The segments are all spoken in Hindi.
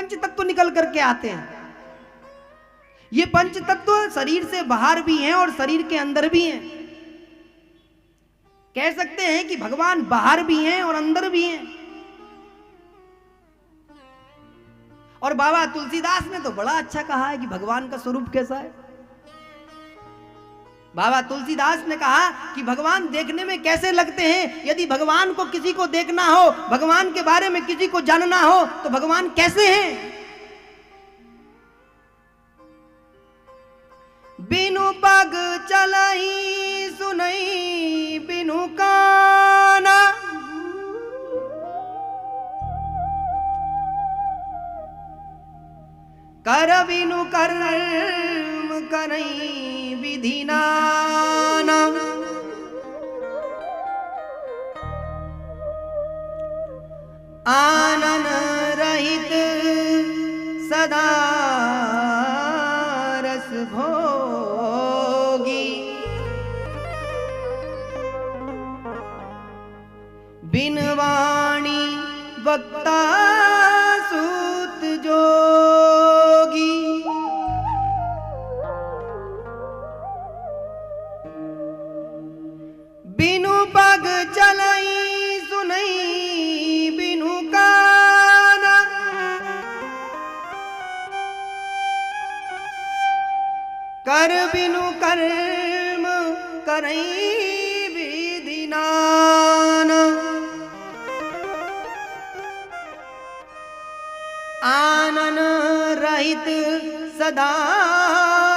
पंच तत्व निकल करके आते हैं। ये पंच तत्व शरीर से बाहर भी हैं और शरीर के अंदर भी हैं। कह सकते हैं कि भगवान बाहर भी हैं और अंदर भी हैं। और बाबा तुलसीदास ने तो बड़ा अच्छा कहा है कि भगवान का स्वरूप कैसा है। बाबा तुलसीदास ने कहा कि भगवान देखने में कैसे लगते हैं। यदि भगवान को किसी को देखना हो, भगवान के बारे में किसी को जानना हो, तो भगवान कैसे हैं। बिनु पग चलई सुनई बिनु काना, कर बिनु कर्म करई विधि नाना। आनन रहित सदा रस भोगी, बिन वाणी वक्ता सूत जोगी। बिनु पग चलई सुनई बिनु काना, कर बिनु कर्म करई विधि नाना। आनन रहित सदा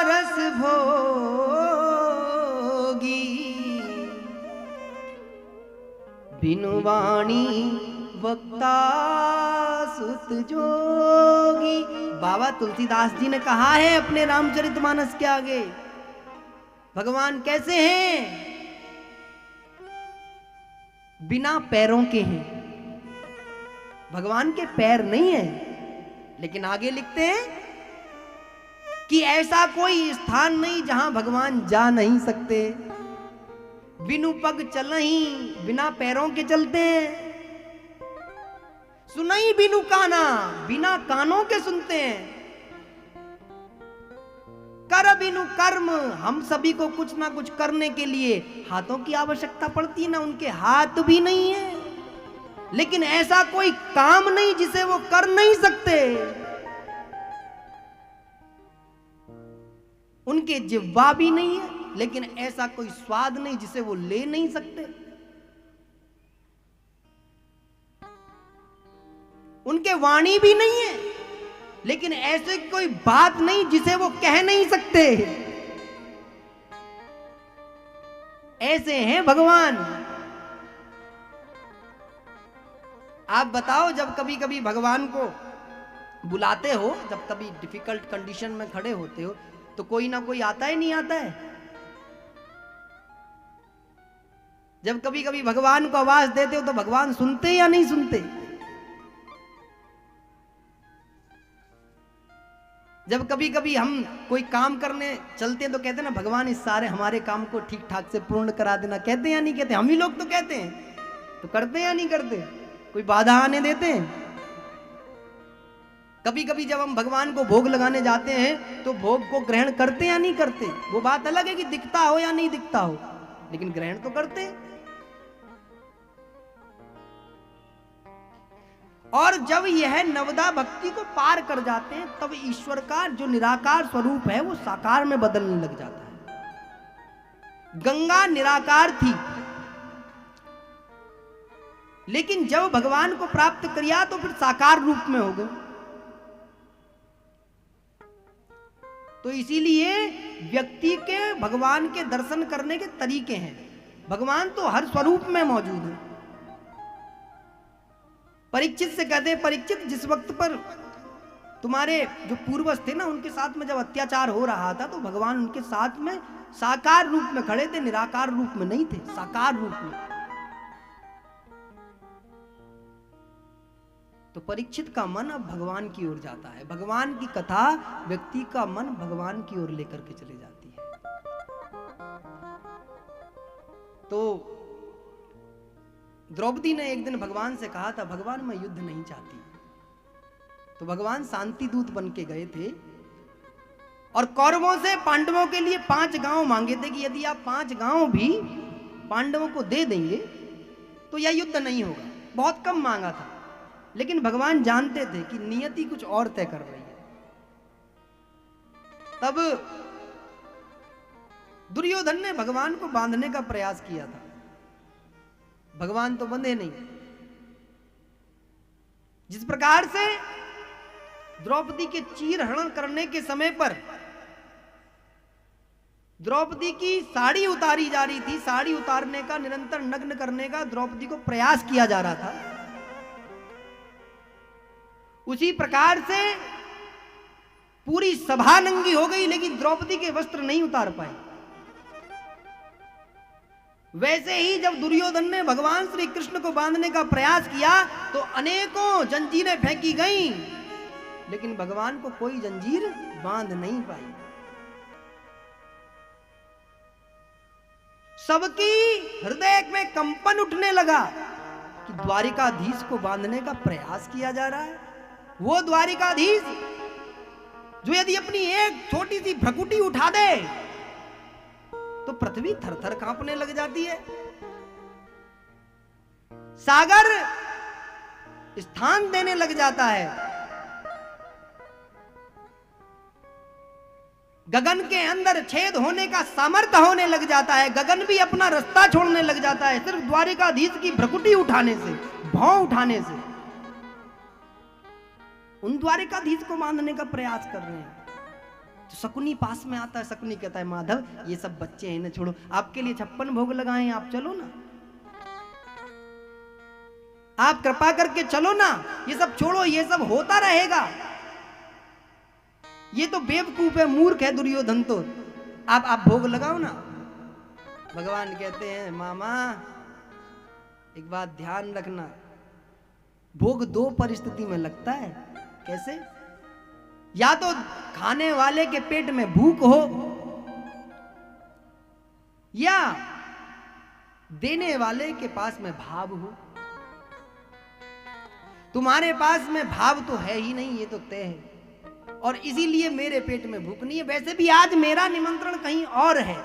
रस भोगी, बिनु वाणी वक्ता सुत जोगी। बाबा तुलसीदास जी ने कहा है अपने रामचरितमानस के आगे, भगवान कैसे हैं। बिना पैरों के हैं। भगवान के पैर नहीं है, लेकिन आगे लिखते हैं कि ऐसा कोई स्थान नहीं जहां भगवान जा नहीं सकते। बिनु पग चलही, बिना पैरों के चलते हैं। सुनई बिनु काना, बिना कानों के सुनते हैं। कर बिनु कर्म, हम सभी को कुछ ना कुछ करने के लिए हाथों की आवश्यकता पड़ती है ना, उनके हाथ भी नहीं है। लेकिन ऐसा कोई काम नहीं जिसे वो कर नहीं सकते। उनके जिह्वा भी नहीं है, लेकिन ऐसा कोई स्वाद नहीं जिसे वो ले नहीं सकते। उनके वाणी भी नहीं है, लेकिन ऐसे कोई बात नहीं जिसे वो कह नहीं सकते। ऐसे हैं भगवान। आप बताओ, जब कभी कभी भगवान को बुलाते हो, जब कभी डिफिकल्ट कंडीशन में खड़े होते हो, तो कोई ना कोई आता है, नहीं आता है। जब कभी कभी भगवान को आवाज देते हो तो भगवान सुनते या नहीं सुनते। जब कभी कभी हम कोई काम करने चलते हैं तो कहते हैं ना, भगवान इस सारे हमारे काम को ठीक ठाक से पूर्ण करा देना। कहते हैं या नहीं कहते। हम ही लोग तो कहते हैं, तो करते हैं या नहीं करते। कोई बाधा आने देते हैं। कभी कभी जब हम भगवान को भोग लगाने जाते हैं तो भोग को ग्रहण करते या नहीं करते। वो बात अलग है कि दिखता हो या नहीं दिखता हो, लेकिन ग्रहण तो करते हैं। और जब यह नवदा भक्ति को पार कर जाते हैं, तब ईश्वर का जो निराकार स्वरूप है वो साकार में बदलने लग जाता है। गंगा निराकार थी, लेकिन जब भगवान को प्राप्त किया तो फिर साकार रूप में हो गए। तो इसीलिए व्यक्ति के भगवान के दर्शन करने के तरीके हैं। भगवान तो हर स्वरूप में मौजूद है। परीक्षित से कहते हैं, परीक्षित जिस वक्त पर तुम्हारे जो पूर्वज थे ना, उनके साथ में जब अत्याचार हो रहा था तो भगवान उनके साथ में साकार रूप में खड़े थे, निराकार रूप में नहीं थे, साकार रूप में। तो परीक्षित का मन अब भगवान की ओर जाता है। भगवान की कथा व्यक्ति का मन भगवान की ओर लेकर के चली जाती है। तो द्रौपदी ने एक दिन भगवान से कहा था, भगवान मैं युद्ध नहीं चाहती। तो तो भगवान शांति दूत बन के गए थे और कौरवों से पांडवों के लिए 5 गांव मांगे थे कि यदि आप 5 गांव भी पांडवों को दे देंगे तो यह युद्ध नहीं होगा। बहुत कम मांगा था, लेकिन भगवान जानते थे कि नियति कुछ और तय कर रही है। तब दुर्योधन ने भगवान को बांधने का प्रयास किया था। भगवान तो बंधे नहीं। जिस प्रकार से द्रौपदी के चीरहरण करने के समय पर द्रौपदी की साड़ी उतारी जा रही थी, साड़ी उतारने का, निरंतर नग्न करने का द्रौपदी को प्रयास किया जा रहा था, उसी प्रकार से पूरी सभा नंगी हो गई लेकिन द्रौपदी के वस्त्र नहीं उतार पाए। वैसे ही जब दुर्योधन ने भगवान श्री कृष्ण को बांधने का प्रयास किया तो अनेकों जंजीरें फेंकी गईं, लेकिन भगवान को कोई जंजीर बांध नहीं पाई। सबकी हृदय में कंपन उठने लगा कि द्वारिकाधीश को बांधने का प्रयास किया जा रहा है। वो द्वारिकाधीश जो यदि अपनी एक छोटी सी भ्रकुटी उठा दे तो पृथ्वी थरथर कांपने लग जाती है, सागर स्थान देने लग जाता है, गगन के अंदर छेद होने का सामर्थ्य होने लग जाता है, गगन भी अपना रास्ता छोड़ने लग जाता है सिर्फ द्वारिकाधीश की भ्रकुटी उठाने से, भौं उठाने से। उन द्वारिकाधीश को बांधने का प्रयास कर रहे हैं। तो शकुनी पास में आता है, शकुनी कहता है माधव ये सब बच्चे हैं ना, छोड़ो, आपके लिए 56 भोग लगाए, आप चलो ना, आप कृपा करके चलो ना, ये सब छोड़ो, ये सब होता रहेगा। ये तो बेवकूफ है, मूर्ख है दुर्योधन, तो आप भोग लगाओ ना। भगवान कहते हैं मामा एक बात ध्यान रखना, भोग 2 परिस्थिति में लगता है। कैसे? या तो खाने वाले के पेट में भूख हो या देने वाले के पास में भाव हो। तुम्हारे पास में भाव तो है ही नहीं, ये तो तय है, और इसीलिए मेरे पेट में भूख नहीं है। वैसे भी आज मेरा निमंत्रण कहीं और है।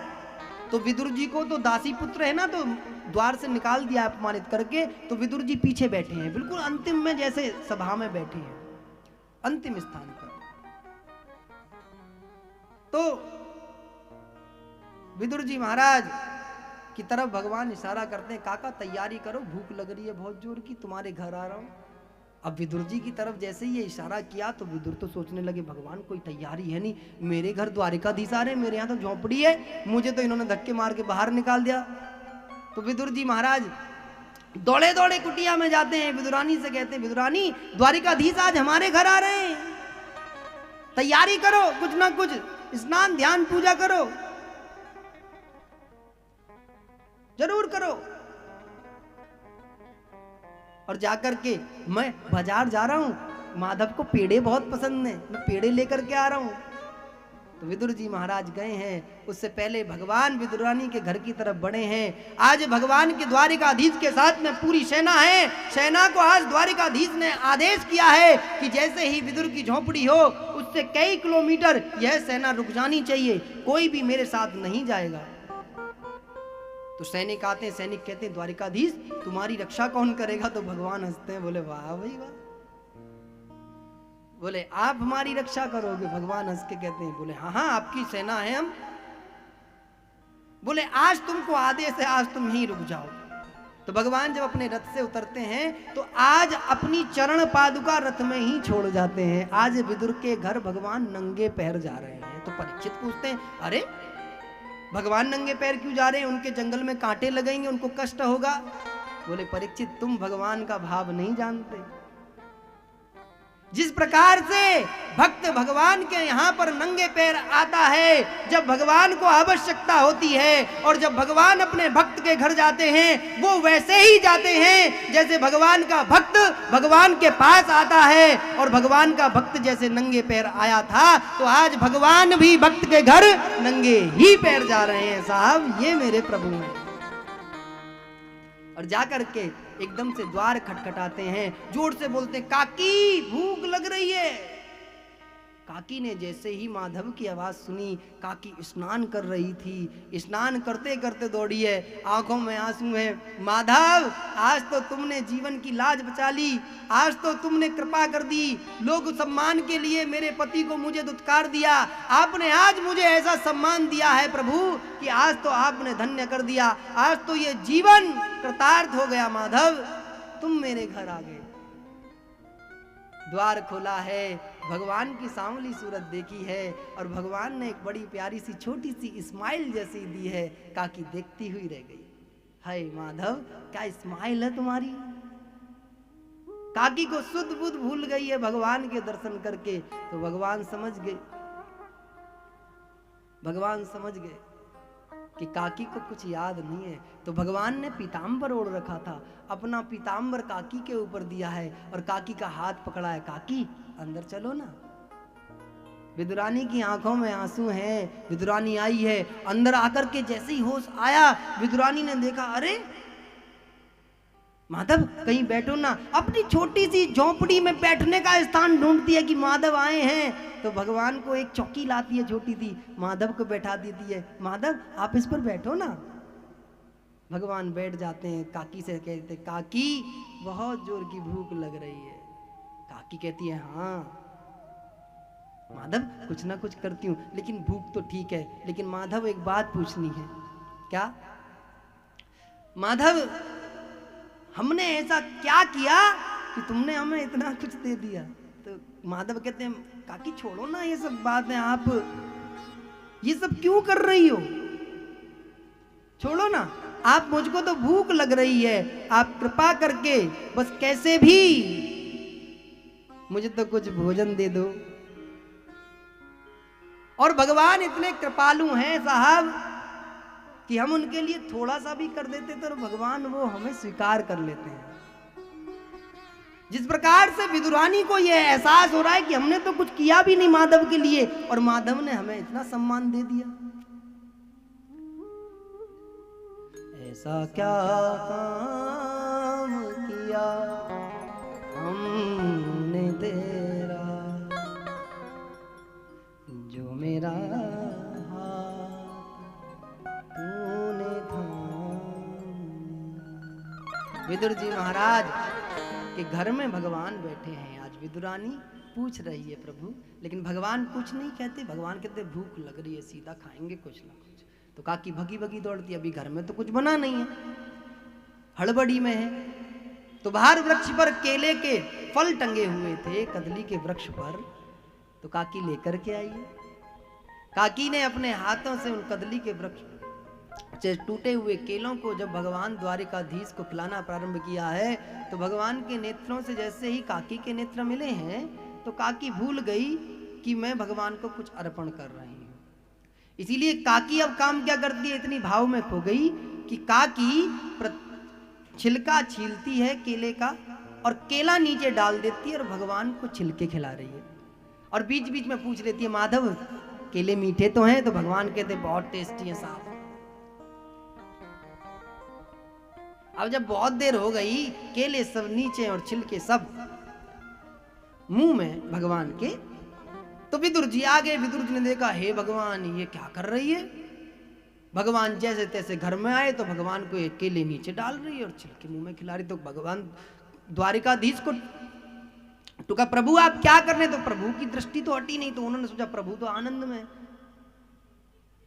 तो विदुर जी को तो दासी पुत्र है ना, तो द्वार से निकाल दिया अपमानित करके, तो विदुर जी पीछे बैठे हैं, बिल्कुल अंतिम में, जैसे सभा में बैठे हैं, अंतिम स्थान पर। तो विदुर जी महाराज की तरफ भगवान इशारा करते हैं, काका तैयारी करो, भूख लग रही है बहुत जोर की, तुम्हारे घर आ रहा हूं। अब विदुर जी की तरफ जैसे ही ये इशारा किया तो विदुर तो सोचने लगे भगवान कोई तैयारी है नहीं, मेरे घर द्वारिकाधीश आ रहे हैं, मेरे यहाँ तो झोंपड़ी है, मुझे तो इन्होंने धक्के मार के बाहर निकाल दिया। तो विदुर जी महाराज दौड़े दौड़े कुटिया में जाते हैं, विदुरानी से कहते हैं विदुरानी द्वारिकाधीश आज हमारे घर आ रहे हैं, तैयारी करो, कुछ ना कुछ स्नान ध्यान पूजा करो, जरूर करो। और जाकर के मैं बाजार जा रहा हूं, माधव को पेड़े बहुत पसंद है, मैं पेड़े लेकर के आ रहा हूं। तो विदुर जी महाराज गए हैं, उससे पहले भगवान विदुरानी के घर की तरफ बढ़े हैं। आज भगवान के द्वारिकाधीश के साथ में पूरी सेना है। सेना को आज द्वारिकाधीश ने आदेश किया है कि जैसे ही विदुर की झोपड़ी हो उससे कई किलोमीटर यह सेना रुक जानी चाहिए, कोई भी मेरे साथ नहीं जाएगा। तो सैनिक आते हैं, सैनिक कहते हैं द्वारिकाधीश तुम्हारी रक्षा कौन करेगा? तो भगवान हंसते हैं, बोले वाह भाई वाह, बोले आप हमारी रक्षा करोगे? भगवान हंस के कहते हैं, बोले हाँ हाँ आपकी सेना है हम। बोले आज तुमको आदेश है, आज तुम ही रुक जाओ। तो भगवान जब अपने रथ से उतरते हैं तो आज अपनी चरण पादुका रथ में ही छोड़ जाते हैं। आज विदुर के घर भगवान नंगे पैर जा रहे हैं। तो परीक्षित पूछते हैं अरे भगवान नंगे पैर क्यों जा रहे हैं? उनके जंगल में कांटे लगेंगे, उनको कष्ट होगा। बोले परीक्षित तुम भगवान का भाव नहीं जानते। जिस प्रकार से भक्त भगवान के यहाँ पर नंगे पैर आता है जब भगवान को आवश्यकता होती है, और जब भगवान अपने भक्त के घर जाते हैं वो वैसे ही जाते हैं जैसे भगवान का भक्त भगवान के पास आता है। और भगवान का भक्त जैसे नंगे पैर आया था, तो आज भगवान भी भक्त के घर नंगे ही पैर जा रहे हैं। साहब ये मेरे प्रभु हैं। और जाकर के एकदम से द्वार खटखटाते हैं, जोर से बोलते हैं, काकी भूख लग रही है। काकी ने जैसे ही माधव की आवाज सुनी, काकी स्नान कर रही थी, स्नान करते करते दौड़ी है, आंखों में आंसू है। माधव, आज तो तुमने जीवन की लाज बचा ली, आज तो तुमने कृपा कर दी, लोग सम्मान के लिए मेरे पति को मुझे दुत्कार दिया, आपने आज मुझे ऐसा सम्मान दिया है प्रभु कि आज तो आपने धन्य कर दिया, आज तो ये जीवन कृतार्थ हो गया। माधव, तुम मेरे घर आ गए। द्वार खोला है, भगवान की सांवली सूरत देखी है और भगवान ने एक बड़ी प्यारी सी छोटी सी स्माइल जैसी दी है। काकी देखती हुई रह गई। हाय माधव, क्या स्माइल है तुम्हारी। काकी को सुध बुध भूल गई है भगवान के दर्शन करके। तो भगवान समझ गए, भगवान समझ गए कि काकी को कुछ याद नहीं है। तो भगवान ने पीताम्बर ओढ़ रखा था, अपना पीताम्बर काकी के ऊपर दिया है और काकी का हाथ पकड़ा है। काकी अंदर चलो ना। विदुरानी की आंखों में आंसू हैं। विदुरानी आई है, अंदर आकर के जैसे ही होश आया, विदुरानी ने देखा, अरे माधव कहीं बैठो ना। अपनी छोटी सी झोंपड़ी में बैठने का स्थान ढूंढती है कि माधव आए हैं, तो भगवान को एक चौकी लाती है छोटी सी, माधव को बैठा देती है। माधव आप इस पर बैठो ना। भगवान बैठ जाते हैं। काकी से कहते, काकी बहुत जोर की भूख लग रही है। काकी कहती है, हाँ माधव कुछ ना कुछ करती हूँ, लेकिन भूख तो ठीक है, लेकिन माधव एक बात पूछनी है। क्या? माधव हमने ऐसा क्या किया कि तुमने हमें इतना कुछ दे दिया? तो माधव कहते हैं, काकी छोड़ो ना ये सब बातें, आप ये सब क्यों कर रही हो, छोड़ो ना। आप, मुझको तो भूख लग रही है, आप कृपा करके बस कैसे भी मुझे तो कुछ भोजन दे दो। और भगवान इतने कृपालु हैं साहब कि हम उनके लिए थोड़ा सा भी कर देते तो भगवान वो हमें स्वीकार कर लेते हैं। जिस प्रकार से विदुरानी को यह एहसास हो रहा है कि हमने तो कुछ किया भी नहीं माधव के लिए और माधव ने हमें इतना सम्मान दे दिया। ऐसा क्या काम किया हमने तेरा, जो मेरा विदुर जी महाराज के घर में भगवान बैठे हैं। आज विदुरानी पूछ रही है प्रभु, लेकिन भगवान कुछ नहीं कहते। भगवान कहते भूख लग रही है, सीधा खाएंगे कुछ ना कुछ। तो काकी भगी भगी दौड़ती, अभी घर में तो कुछ बना नहीं है, हड़बड़ी में है। तो बाहर वृक्ष पर केले के फल टंगे हुए थे, कदली के वृक्ष पर। तो काकी लेकर के आई है। काकी ने अपने हाथों से उन कदली के वृक्ष से टूटे हुए केलों को जब भगवान द्वारिकाधीश को खिलाना प्रारंभ किया है, तो भगवान के नेत्रों से जैसे ही काकी के नेत्र मिले हैं, तो काकी भूल गई कि मैं भगवान को कुछ अर्पण कर रही हूं। इसीलिए काकी अब काम क्या करती है, इतनी भाव में खो गई कि काकी छिलका छीलती है केले का और केला नीचे डाल देती है और भगवान को छिलके खिला रही है। और बीच बीच में पूछ लेती है, माधव केले मीठे तो हैं? तो भगवान कहते बहुत टेस्टी है साहब। अब जब बहुत देर हो गई, केले सब नीचे और छिलके सब मुंह में भगवान के, तो विदुर जी आ गए। विदुर जी ने देखा, हे भगवान ये क्या कर रही है। भगवान जैसे तैसे घर में आए तो भगवान को एक केले नीचे डाल रही है और छिलके मुंह में खिला रही। तो भगवान द्वारिकाधीश को टूका, प्रभु आप क्या कर रहे? तो प्रभु की दृष्टि तो हटी नहीं, तो उन्होंने सोचा प्रभु तो आनंद में।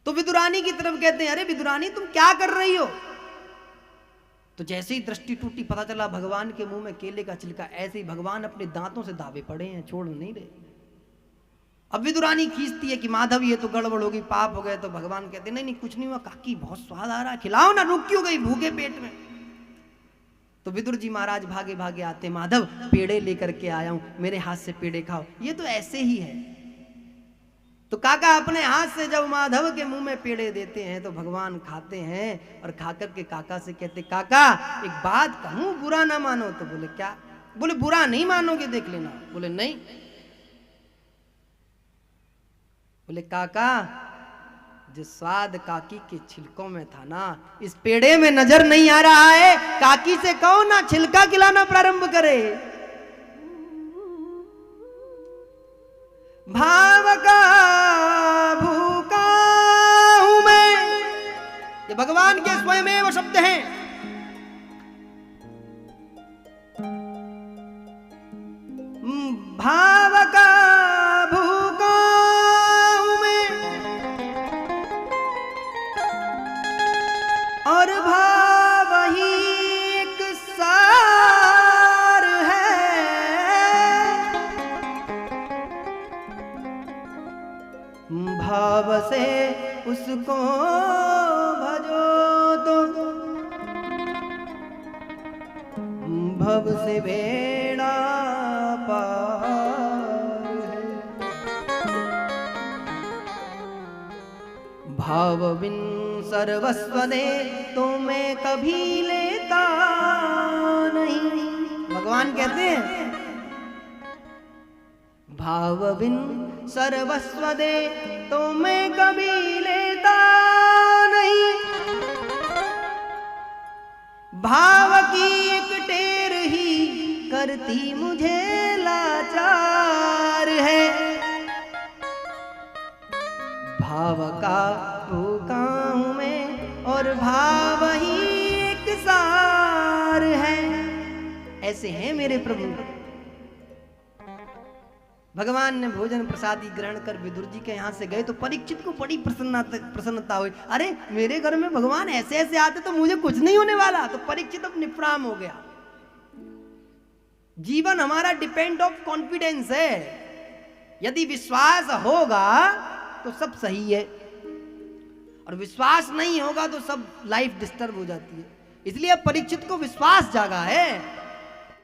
तो विदुरानी की तरफ कहते हैं, अरे विदुरानी तुम क्या कर रही हो? तो जैसे ही दृष्टि टूटी, पता चला भगवान के मुंह में केले का छिलका। ऐसे ही भगवान अपने दांतों से दावे पड़े हैं, छोड़ नहीं रहे। अब विदुरानी खींचती है कि माधव ये तो गड़बड़ होगी, पाप हो गए। तो भगवान कहते नहीं नहीं कुछ नहीं हुआ काकी, बहुत स्वाद आ रहा है, खिलाओ ना, रुक क्यों गई भूखे पेट में। तो विदुर जी महाराज भागे भागे आते, माधव पेड़े लेकर के आया हूं, मेरे हाथ से पेड़े खाओ। ये तो ऐसे ही है। तो काका अपने हाथ से जब माधव के मुंह में पेड़े देते हैं तो भगवान खाते हैं और खाकर के काका से कहते, काका एक बात कहूं, बुरा ना मानो। तो बोले क्या? बोले बुरा नहीं मानोगे, देख लेना। बोले नहीं। बोले काका जो स्वाद काकी के छिलकों में था ना, इस पेड़े में नजर नहीं आ रहा है। काकी से कहो ना छिलका खिलाना प्रारंभ करे। भाव का भूखा हूं मैं, ये भगवान के स्वयमेव शब्द हैं। भाव का भूखा हूं मैं और भाव ही एक सार है। भाव से उसको भजो तो भव से बेड़ा पार है। भाव बिन सर्वस्व दे तो मैं कभी लेता नहीं। भगवान कहते हैं भाव बिन सर्वस्व दे तो मैं कभी लेता नहीं। भाव की एक टेर ही करती मुझे लाचार है। भाव का भूखा हूं मैं और भाव ही एक सार है। ऐसे हैं मेरे प्रभु। भगवान ने भोजन प्रसादी ग्रहण कर विदुर जी के यहाँ से गए तो परीक्षित को बड़ी प्रसन्नता हुई। अरे मेरे घर में भगवान ऐसे ऐसे आते तो मुझे कुछ नहीं होने वाला। तो परीक्षित अब निफ्राम हो गया। जीवन हमारा डिपेंड ऑफ कॉन्फिडेंस है। यदि विश्वास होगा तो सब सही है और विश्वास नहीं होगा तो सब लाइफ डिस्टर्ब हो जाती है। इसलिए अब परीक्षित को विश्वास जागा है